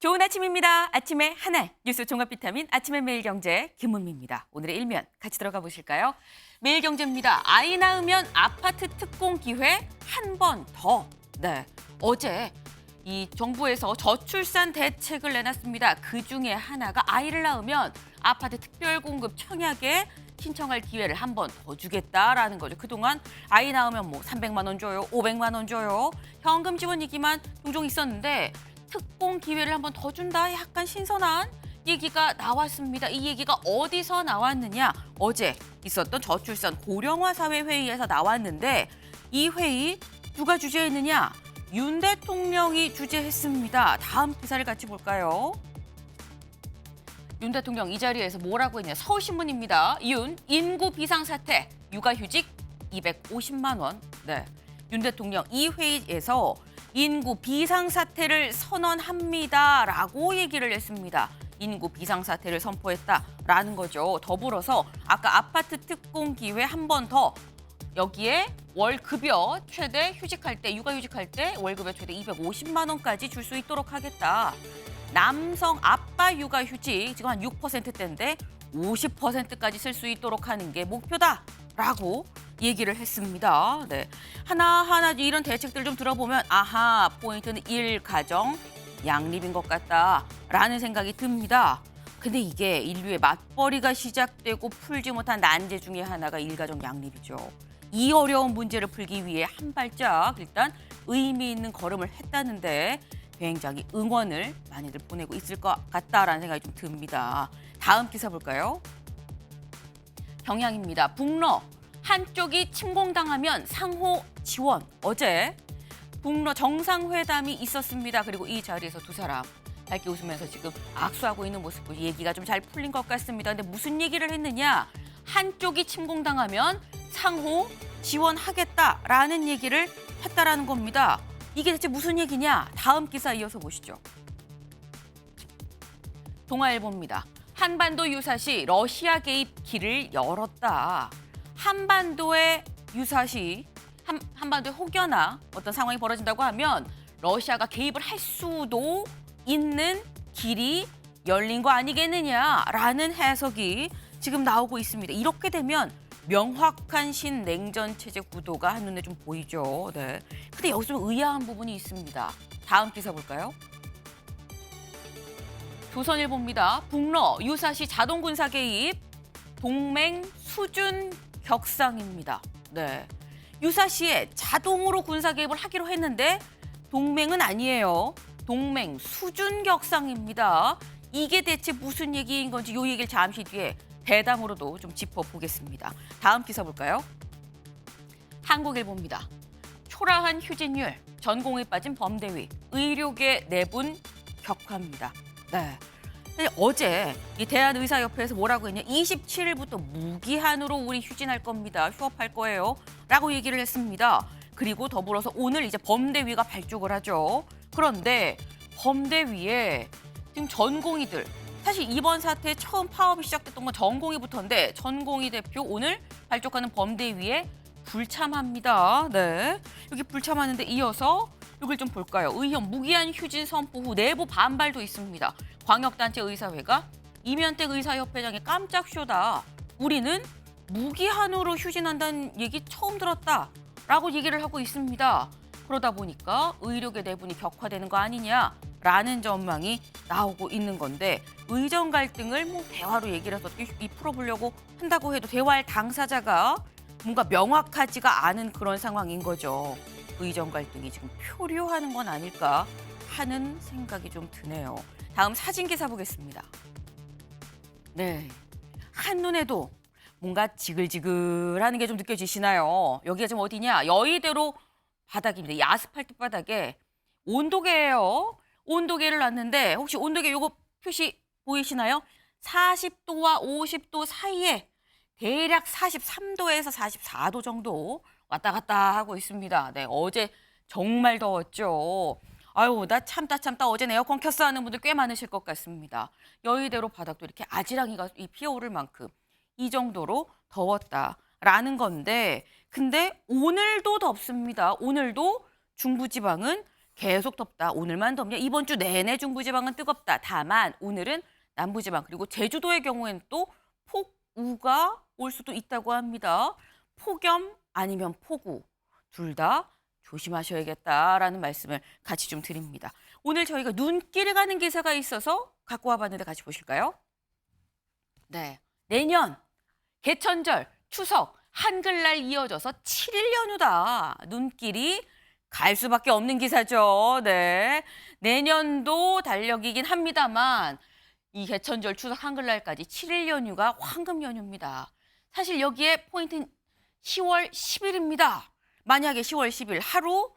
좋은 아침입니다. 아침에 하나 뉴스 종합 비타민 아침의 매일경제 김은미입니다. 오늘의 일면 같이 들어가 보실까요? 매일경제입니다. 아이 낳으면 아파트 특공 기회 한 번 더. 네, 어제 이 정부에서 저출산 대책을 내놨습니다. 그 중에 하나가 아이를 낳으면 아파트 특별공급 청약에 신청할 기회를 한 번 더 주겠다라는 거죠. 그동안 아이 낳으면 뭐 300만 원 줘요, 500만 원 줘요. 현금 지원 얘기만 종종 있었는데 특공 기회를 한 번 더 준다. 약간 신선한 얘기가 나왔습니다. 이 얘기가 어디서 나왔느냐? 어제 있었던 저출산 고령화 사회 회의에서 나왔는데 이 회의 누가 주재했느냐? 윤 대통령이 주재했습니다. 다음 기사를 같이 볼까요? 윤 대통령 이 자리에서 뭐라고 했냐? 서울신문입니다. 윤 인구 비상사태 육아휴직 250만 원. 네, 윤 대통령 이 회의에서 인구 비상사태를 선언합니다라고 얘기를 했습니다. 인구 비상사태를 선포했다라는 거죠. 더불어서 아까 아파트 특공 기회 한 번 더 여기에 월급여 최대 휴직할 때 육아휴직할 때 월급여 최대 250만 원까지 줄 수 있도록 하겠다. 남성 아빠 육아휴직 지금 한 6%대인데 50%까지 쓸 수 있도록 하는 게 목표다라고 얘기를 했습니다. 네, 하나하나 이런 대책들 좀 들어보면 아하, 포인트는 일가정 양립인 것 같다라는 생각이 듭니다. 근데 이게 인류의 맞벌이가 시작되고 풀지 못한 난제 중에 하나가 일가정 양립이죠. 이 어려운 문제를 풀기 위해 한 발짝 일단 의미 있는 걸음을 했다는데 굉장히 응원을 많이들 보내고 있을 것 같다라는 생각이 좀 듭니다. 다음 기사 볼까요? 경향입니다. 북러 한쪽이 침공당하면 상호 지원. 어제 북러 정상회담이 있었습니다. 그리고 이 자리에서 두 사람 밝게 웃으면서 지금 악수하고 있는 모습 보시 얘기가 좀 잘 풀린 것 같습니다. 근데 무슨 얘기를 했느냐? 한쪽이 침공당하면 상호 지원하겠다라는 얘기를 했다라는 겁니다. 이게 대체 무슨 얘기냐? 다음 기사 이어서 보시죠. 동아일보입니다. 한반도 유사시 러시아 개입 길을 열었다. 한반도의 유사시, 한반도의 혹여나 어떤 상황이 벌어진다고 하면 러시아가 개입을 할 수도 있는 길이 열린 거 아니겠느냐라는 해석이 지금 나오고 있습니다. 이렇게 되면 명확한 신냉전 체제 구도가 한눈에 좀 보이죠. 네. 근데 여기서 좀 의아한 부분이 있습니다. 다음 기사 볼까요? 조선일보입니다. 북러 유사시 자동 군사 개입 동맹 수준 격상입니다. 네, 유사시에 자동으로 군사 개입을 하기로 했는데 동맹은 아니에요. 동맹 수준 격상입니다. 이게 대체 무슨 얘기인 건지 이 얘기를 잠시 뒤에 대담으로도 좀 짚어보겠습니다. 다음 기사 볼까요? 한국일보입니다. 초라한 휴진율, 전공에 빠진 범대위, 의료계 내분 격화입니다. 네. 어제 이 대한의사협회에서 뭐라고 했냐? 27일부터 무기한으로 우리 휴진할 겁니다. 휴업할 거예요. 라고 얘기를 했습니다. 그리고 더불어서 오늘 이제 범대위가 발족을 하죠. 그런데 범대위에 지금 전공의들, 사실 이번 사태에 처음 파업이 시작됐던 건 전공의부터인데 전공의 대표 오늘 발족하는 범대위에 불참합니다. 네, 여기 불참하는데 이어서 여길 좀 볼까요? 의협 무기한 휴진 선포 후 내부 반발도 있습니다. 광역단체 의사회가 이면택 의사협회장의 깜짝 쇼다. 우리는 무기한으로 휴진한다는 얘기 처음 들었다라고 얘기를 하고 있습니다. 그러다 보니까 의료계 내분이 격화되는 거 아니냐라는 전망이 나오고 있는 건데 의정 갈등을 뭐 대화로 얘기를 해서 어떻게 풀어보려고 한다고 해도 대화할 당사자가 뭔가 명확하지가 않은 그런 상황인 거죠. 의정 갈등이 지금 표류하는 건 아닐까 하는 생각이 좀 드네요. 다음 사진 기사 보겠습니다. 네, 한눈에도 뭔가 지글지글하는 게 좀 느껴지시나요? 여기가 지금 어디냐? 여의대로 바닥입니다. 이 아스팔트 바닥에 온도계예요. 온도계를 놨는데 혹시 온도계 요거 표시 보이시나요? 40도와 50도 사이에 대략 43도에서 44도 정도 왔다 갔다 하고 있습니다. 네, 어제 정말 더웠죠. 아유, 나 참다 어제 에어컨 켰어 하는 분들 꽤 많으실 것 같습니다. 여의대로 바닥도 이렇게 아지랑이가 피어오를 만큼 이 정도로 더웠다라는 건데 근데 오늘도 덥습니다. 오늘도 중부지방은 계속 덥다. 오늘만 덥냐? 이번 주 내내 중부지방은 뜨겁다. 다만 오늘은 남부지방 그리고 제주도의 경우에는 또 폭우가 올 수도 있다고 합니다. 폭염 아니면 폭우 둘 다 조심하셔야겠다라는 말씀을 같이 좀 드립니다. 오늘 저희가 눈길에 가는 기사가 있어서 갖고 와봤는데 같이 보실까요? 네, 내년 개천절, 추석, 한글날 이어져서 7일 연휴다. 눈길이 갈 수밖에 없는 기사죠. 네, 내년도 달력이긴 합니다만 이 개천절, 추석, 한글날까지 7일 연휴가 황금 연휴입니다. 사실 여기에 포인트는 10월 10일입니다. 만약에 10월 10일 하루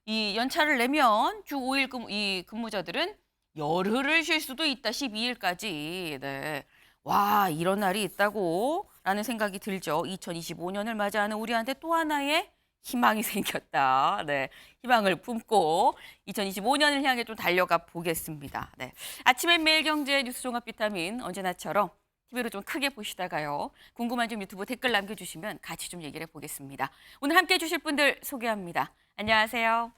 이 연차를 내면 주 5일 이 근무자들은 열흘을 쉴 수도 있다. 12일까지. 네. 와, 이런 날이 있다고 라는 생각이 들죠. 2025년을 맞이하는 우리한테 또 하나의 희망이 생겼다. 네. 희망을 품고 2025년을 향해 좀 달려가 보겠습니다. 네. 아침엔 매일경제 뉴스 종합 비타민 언제나처럼 TV로 좀 크게 보시다가요. 궁금한 점 유튜브 댓글 남겨주시면 같이 좀 얘기를 해보겠습니다. 오늘 함께해 주실 분들 소개합니다. 안녕하세요.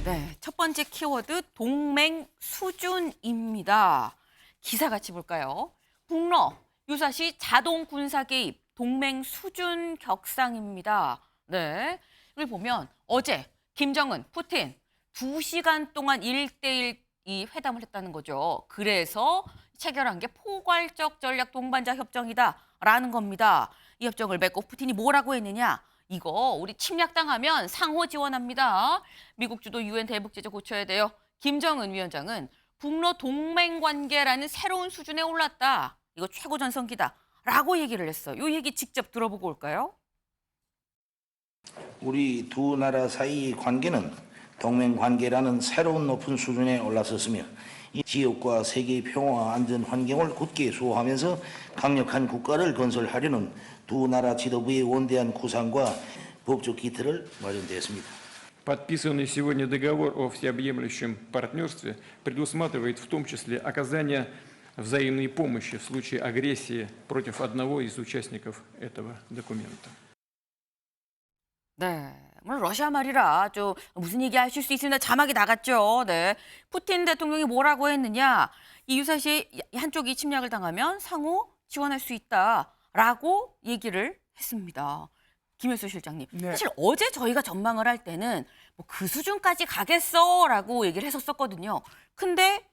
네, 첫 번째 키워드 동맹 수준입니다. 기사 같이 볼까요? 북러 유사시 자동 군사 개입 동맹 수준 격상입니다. 네, 여기 보면 어제 김정은, 푸틴 2시간 동안 1대1 이 회담을 했다는 거죠. 그래서 체결한 게 포괄적 전략 동반자 협정이다라는 겁니다. 이 협정을 맺고 푸틴이 뭐라고 했느냐? 이거 우리 침략당하면 상호 지원합니다. 미국 주도 유엔 대북 제재 고쳐야 돼요. 김정은 위원장은 북러 동맹 관계라는 새로운 수준에 올랐다. 이거 최고 전성기다. 라고 얘기를 했어요. 이 얘기 직접 들어보고 올까요? 우리 두 나라 사이의 관계는 동맹 관계라는 새로운 높은 수준에 올라섰으며 이 지역과 세계의 평화와 안전 환경을 굳게 수호하면서 강력한 국가를 건설하려는 두 나라 지도부의 원대한 구상과 법적 기틀을 마련되었습니다. Подписанный сегодня договор о всеобъемлющем партнерстве предусматривает в том числе оказание взаимной помощи в случае агрессии против одного из участников этого документа. 네, 물론 러시아 말이라 좀 무슨 얘기 하실 수 있습니다. 자막이 나갔죠. 네, 푸틴 대통령이 뭐라고 했느냐? 이 유사시 한쪽이 침략을 당하면 상호 지원할 수 있다라고 얘기를 했습니다. 김일수 실장님, 네. 사실 어제 저희가 전망을 할 때는 뭐 그 수준까지 가겠어라고 얘기를 했었거든요. 근데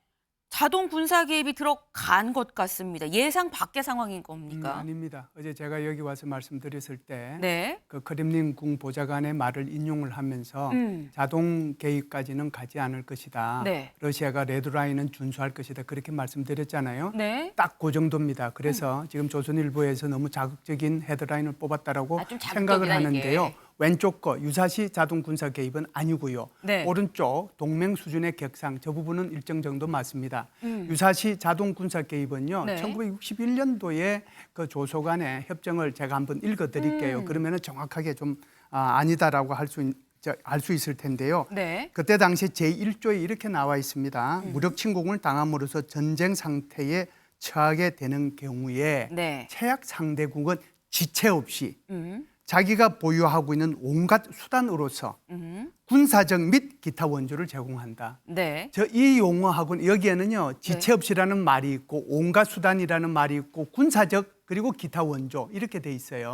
자동 군사 개입이 들어간 것 같습니다. 예상 밖의 상황인 겁니까? 아닙니다. 어제 제가 여기 와서 말씀드렸을 때 네. 그 크렘린 궁 보좌관의 말을 인용을 하면서 자동 개입까지는 가지 않을 것이다. 네. 러시아가 레드라인은 준수할 것이다. 그렇게 말씀드렸잖아요. 네. 딱 그 정도입니다. 그래서 지금 조선일보에서 너무 자극적인 헤드라인을 뽑았다라고 좀 자극적이다, 생각을 하는데요. 이게. 왼쪽 거 유사시 자동 군사 개입은 아니고요. 네. 오른쪽 동맹 수준의 격상 저 부분은 일정 정도 맞습니다. 유사시 자동 군사 개입은요. 네. 1961년도에 그 조소간의 협정을 제가 한번 읽어드릴게요. 그러면은 정확하게 좀 아니다라고 알 수 있을 텐데요. 네. 그때 당시 제1조에 이렇게 나와 있습니다. 무력 침공을 당함으로써 전쟁 상태에 처하게 되는 경우에 네. 최악 상대국은 지체 없이 음. 자기가 보유하고 있는 온갖 수단으로서 군사적 및 기타 원조를 제공한다. 네. 저 이 용어하고는 여기에는요 지체 없이라는 말이 있고 온갖 수단이라는 말이 있고 군사적 그리고 기타 원조 이렇게 돼 있어요.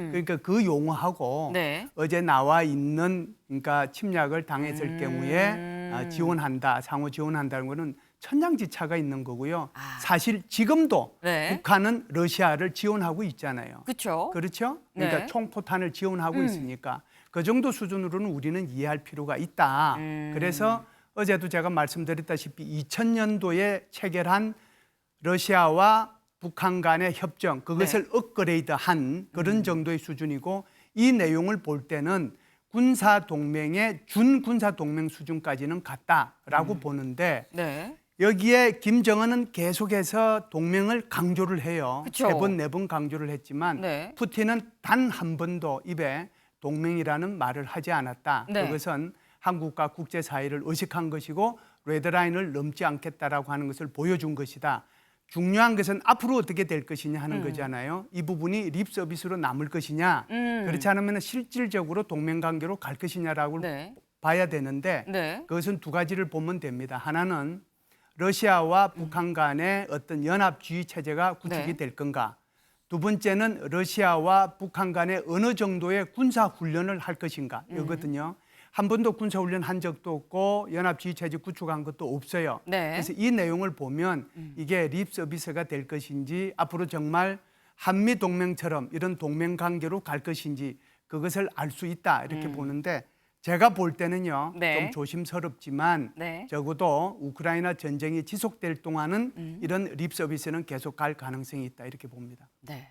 그러니까 그 용어하고 네. 어제 나와 있는 그러니까 침략을 당했을 경우에 지원한다, 상호 지원한다는 거는 천냥지차가 있는 거고요. 사실 지금도 네. 북한은 러시아를 지원하고 있잖아요. 그렇죠. 그렇죠? 그러니까 네. 총포탄을 지원하고 있으니까 그 정도 수준으로는 우리는 이해할 필요가 있다. 그래서 어제도 제가 말씀드렸다시피 2000년도에 체결한 러시아와 북한 간의 협정 그것을 업그레이드한 그런 정도의 수준이고 이 내용을 볼 때는 군사 동맹의 준군사 동맹 수준까지는 갔다라고 보는데 네. 여기에 김정은은 계속해서 동맹을 강조를 해요. 그쵸. 3번, 4번 강조를 했지만 네. 푸틴은 단 한 번도 입에 동맹이라는 말을 하지 않았다. 네. 그것은 한국과 국제사회를 의식한 것이고 레드라인을 넘지 않겠다라고 하는 것을 보여준 것이다. 중요한 것은 앞으로 어떻게 될 것이냐 하는 거잖아요. 이 부분이 립 서비스로 남을 것이냐, 그렇지 않으면 실질적으로 동맹 관계로 갈 것이냐라고 네. 봐야 되는데 네. 그것은 두 가지를 보면 됩니다. 하나는 러시아와 북한 간의 어떤 연합주의 체제가 구축이 네. 될 건가. 두 번째는 러시아와 북한 간의 어느 정도의 군사 훈련을 할 것인가 이거거든요. 한 번도 군사 훈련 한 적도 없고 연합주의 체제 구축한 것도 없어요. 네. 그래서 이 내용을 보면 이게 립 서비스가 될 것인지 앞으로 정말 한미 동맹처럼 이런 동맹 관계로 갈 것인지 그것을 알 수 있다 이렇게 보는데 제가 볼 때는요. 네. 좀 조심스럽지만 네. 적어도 우크라이나 전쟁이 지속될 동안은 이런 립 서비스는 계속 갈 가능성이 있다 이렇게 봅니다. 네.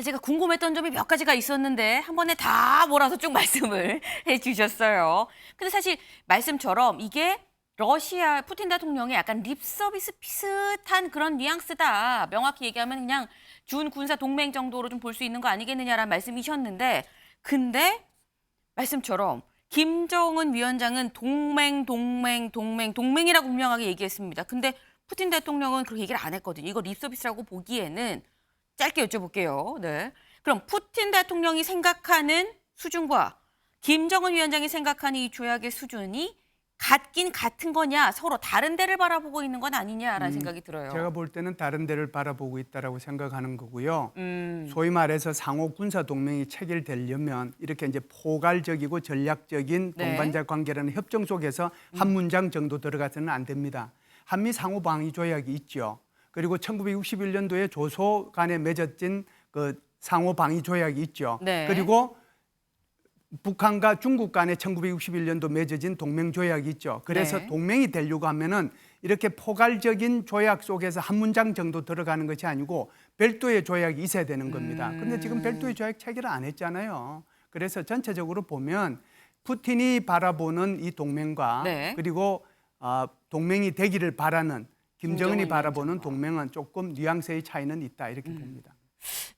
제가 궁금했던 점이 몇 가지가 있었는데 한 번에 다 몰아서 쭉 말씀을 해주셨어요. 근데 사실 말씀처럼 이게 러시아 푸틴 대통령의 약간 립 서비스 비슷한 그런 뉘앙스다. 명확히 얘기하면 그냥 준 군사 동맹 정도로 좀 볼 수 있는 거 아니겠느냐라는 말씀이셨는데, 근데 말씀처럼 김정은 위원장은 동맹이라고 분명하게 얘기했습니다. 근데 푸틴 대통령은 그렇게 얘기를 안 했거든요. 이거 립 서비스라고 보기에는 짧게 여쭤볼게요. 네. 그럼 푸틴 대통령이 생각하는 수준과 김정은 위원장이 생각하는 이 조약의 수준이 같긴 같은 거냐, 서로 다른 데를 바라보고 있는 건 아니냐라는 생각이 들어요. 제가 볼 때는 다른 데를 바라보고 있다라고 생각하는 거고요. 소위 말해서 상호 군사 동맹이 체결되려면 이렇게 이제 포괄적이고 전략적인 네. 동반자 관계라는 협정 속에서 한 문장 정도 들어가서는 안 됩니다. 한미 상호 방위 조약이 있죠. 그리고 1961년도에 조소 간에 맺어진 그 상호 방위 조약이 있죠. 네. 그리고 북한과 중국 간에 1961년도 맺어진 동맹 조약이 있죠. 그래서 네. 동맹이 되려고 하면은 이렇게 포괄적인 조약 속에서 한 문장 정도 들어가는 것이 아니고 별도의 조약이 있어야 되는 겁니다. 근데 지금 별도의 조약 체결을 안 했잖아요. 그래서 전체적으로 보면 푸틴이 바라보는 이 동맹과 네. 그리고 동맹이 되기를 바라는 김정은이 김정은 바라보는 동맹은 조금 뉘앙스의 차이는 있다 이렇게 봅니다.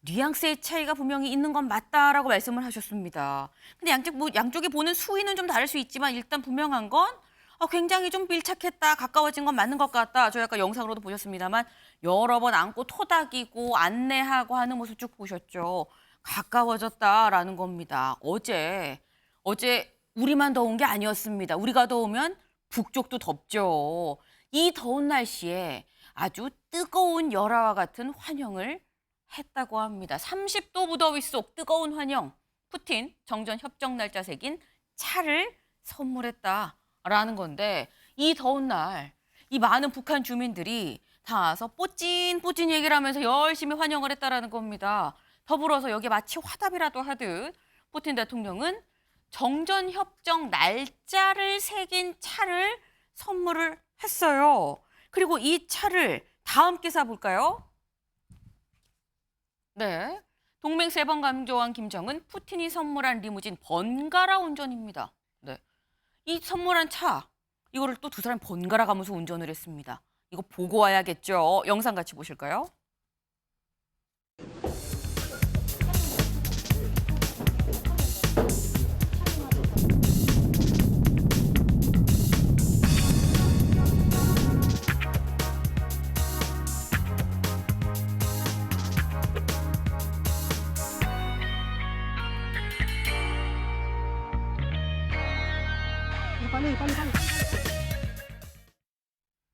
뉘앙스의 차이가 분명히 있는 건 맞다라고 말씀을 하셨습니다. 근데 양쪽이 보는 수위는 좀 다를 수 있지만 일단 분명한 건 굉장히 좀 밀착했다, 가까워진 건 맞는 것 같다. 저 아까 영상으로도 보셨습니다만 여러 번 안고 토닥이고 안내하고 하는 모습 쭉 보셨죠. 가까워졌다라는 겁니다. 어제 우리만 더운 게 아니었습니다. 우리가 더우면 북쪽도 덥죠. 이 더운 날씨에 아주 뜨거운 열화와 같은 환영을 했다고 합니다. 30도 무더위 속 뜨거운 환영. 푸틴 정전 협정 날짜 새긴 차를 선물했다라는 건데 이 더운 날 이 많은 북한 주민들이 다 와서 뽀찐뽀찐 얘기를 하면서 열심히 환영을 했다라는 겁니다. 더불어서 여기에 마치 화답이라도 하듯 푸틴 대통령은 정전 협정 날짜를 새긴 차를 선물을 했어요. 그리고 이 차를 다 함께 사볼까요? 네. 동맹 세 번 강조한 김정은, 푸틴이 선물한 리무진 번갈아 운전입니다. 네. 이 선물한 차, 이거를 또 두 사람 번갈아 가면서 운전을 했습니다. 이거 보고 와야겠죠. 영상 같이 보실까요?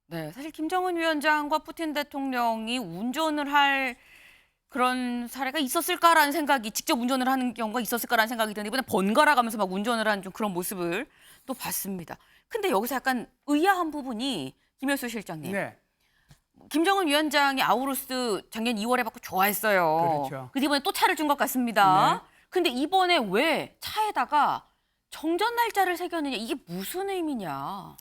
네, 사실 김정은 위원장과 푸틴 대통령이 운전을 할 그런 사례가 있었을까라는 생각이, 직접 운전을 하는 경우가 있었을까라는 생각이 드는데 이번에 번갈아 가면서 막 운전을 하는 좀 그런 모습을 또 봤습니다. 근데 여기서 약간 의아한 부분이 김효수 실장님. 네. 김정은 위원장이 아우루스 작년 2월에 받고 좋아했어요. 그렇죠. 근데 이번에 또 차를 준 것 같습니다. 네. 근데 이번에 왜 차에다가 정전 날짜를 새겼느냐, 이게 무슨 의미냐?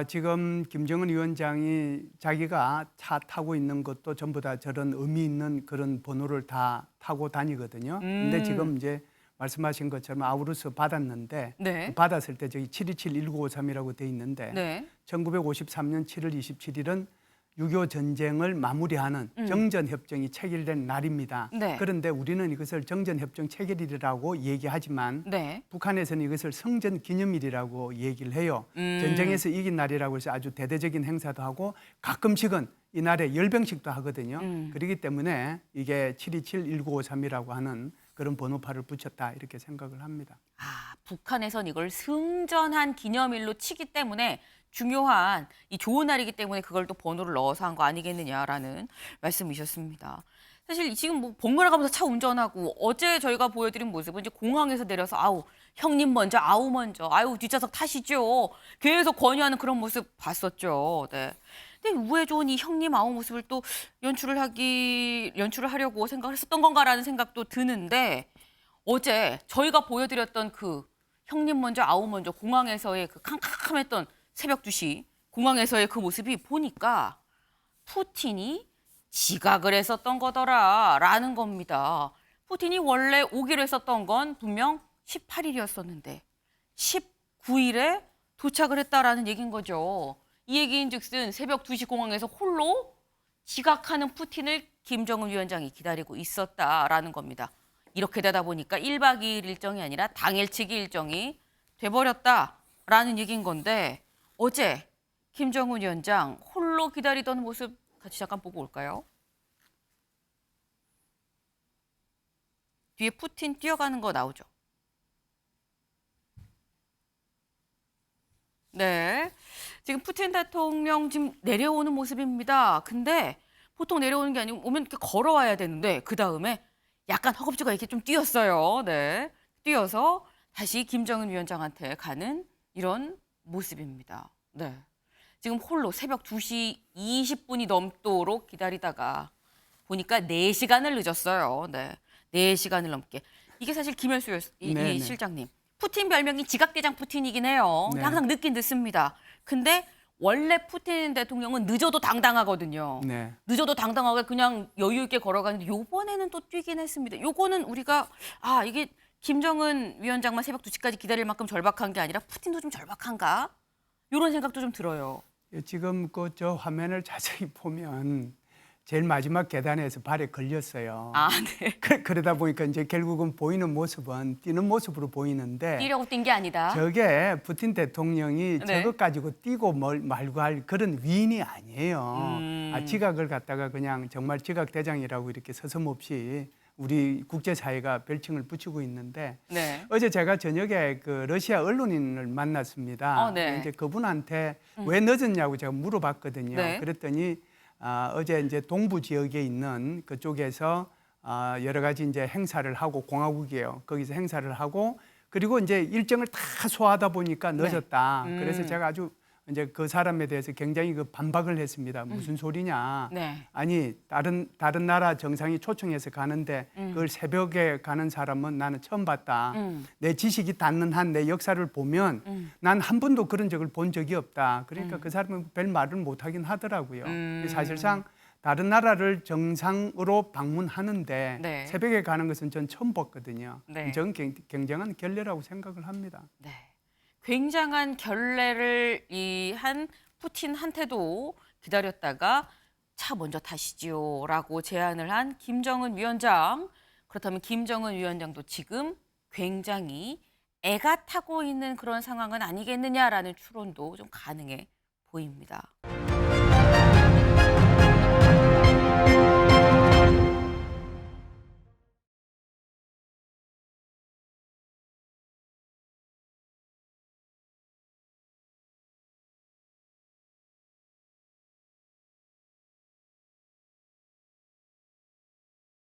지금 김정은 위원장이 자기가 차 타고 있는 것도 전부 다 저런 의미 있는 그런 번호를 다 타고 다니거든요. 근데 지금 이제 말씀하신 것처럼 아우루스 받았는데 네. 받았을 때 저기 727-1953이라고 돼 있는데 네. 1953년 7월 27일은 6.25 전쟁을 마무리하는 정전협정이 체결된 날입니다. 네. 그런데 우리는 이것을 정전협정 체결일이라고 얘기하지만 네. 북한에서는 이것을 성전기념일이라고 얘기를 해요. 전쟁에서 이긴 날이라고 해서 아주 대대적인 행사도 하고 가끔씩은 이날에 열병식도 하거든요. 그렇기 때문에 이게 727 1953이라고 하는 그런 번호판을 붙였다 이렇게 생각을 합니다. 아, 북한에선 이걸 승전한 기념일로 치기 때문에 중요한 이 좋은 날이기 때문에 그걸 또 번호를 넣어서 한 거 아니겠느냐라는 말씀이셨습니다. 사실 지금 뭐 번갈아 가면서 차 운전하고 어제 저희가 보여드린 모습은 이제 공항에서 내려서 아우 형님 먼저 아우 먼저 아유 뒷좌석 타시죠. 계속 권유하는 그런 모습 봤었죠. 네. 근데 우애 좋은 이 형님 아우 모습을 또 연출을 하려고 생각을 했었던 건가라는 생각도 드는데 어제 저희가 보여드렸던 그 형님 먼저 아우 먼저 공항에서의 그 캄캄했던 새벽 2시 공항에서의 그 모습이 보니까 푸틴이 지각을 했었던 거더라라는 겁니다. 푸틴이 원래 오기로 했었던 건 분명 18일이었었는데 19일에 도착을 했다라는 얘기인 거죠. 이 얘기인즉슨 새벽 2시 공항에서 홀로 지각하는 푸틴을 김정은 위원장이 기다리고 있었다라는 겁니다. 이렇게 되다 보니까 1박 2일 일정이 아니라 당일치기 일정이 돼버렸다라는 얘기인 건데 어제 김정은 위원장 홀로 기다리던 모습 같이 잠깐 보고 올까요? 뒤에 푸틴 뛰어가는 거 나오죠? 네, 지금 푸틴 대통령 지금 내려오는 모습입니다. 근데 보통 내려오는 게 아니고 오면 이렇게 걸어와야 되는데 그 다음에 약간 허겁지겁 이렇게 좀 뛰었어요. 네, 뛰어서 다시 김정은 위원장한테 가는 이런 모습입니다. 네, 지금 홀로 새벽 2시 20분이 넘도록 기다리다가 보니까 4시간을 늦었어요. 네, 4시간을 넘게. 이게 사실 김현수 이 실장님. 푸틴 별명이 지각대장 푸틴이긴 해요. 네. 항상 늦긴 늦습니다. 근데 원래 푸틴 대통령은 늦어도 당당하거든요. 네. 늦어도 당당하게 그냥 여유 있게 걸어가는데 요번에는 또 뛰긴 했습니다. 요거는 우리가 이게 김정은 위원장만 새벽 2시까지 기다릴 만큼 절박한 게 아니라 푸틴도 좀 절박한가? 이런 생각도 좀 들어요. 지금 그 저 화면을 자세히 보면 제일 마지막 계단에서 발에 걸렸어요. 아, 네. 그러다 보니까 이제 결국은 보이는 모습은 뛰는 모습으로 보이는데 뛰려고 뛴 게 아니다. 저게 푸틴 대통령이 네. 저것 가지고 뛰고 말고 할 그런 위인이 아니에요. 지각을 갖다가 그냥 정말 지각대장이라고 이렇게 서슴없이 우리 국제사회가 별칭을 붙이고 있는데 네. 어제 제가 저녁에 그 러시아 언론인을 만났습니다. 네. 이제 그분한테 왜 늦었냐고 제가 물어봤거든요. 네. 그랬더니 어제 이제 동부 지역에 있는 그쪽에서 여러 가지 이제 행사를 하고 공화국이에요. 거기서 행사를 하고 그리고 이제 일정을 다 소화하다 보니까 늦었다. 그래서 제가 아주 이제 그 사람에 대해서 굉장히 그 반박을 했습니다. 무슨 소리냐? 네. 아니 다른 나라 정상이 초청해서 가는데 그걸 새벽에 가는 사람은 나는 처음 봤다. 내 지식이 닿는 한 내 역사를 보면 난 한 번도 그런 적을 본 적이 없다. 그러니까 그 사람은 별 말을 못 하긴 하더라고요. 사실상 다른 나라를 정상으로 방문하는데 네. 새벽에 가는 것은 전 처음 봤거든요. 네. 저는 굉장한 결례라고 생각을 합니다. 네. 굉장한 결례를 한 푸틴한테도 기다렸다가 차 먼저 타시지요라고 제안을 한 김정은 위원장. 그렇다면 김정은 위원장도 지금 굉장히 애가 타고 있는 그런 상황은 아니겠느냐라는 추론도 좀 가능해 보입니다.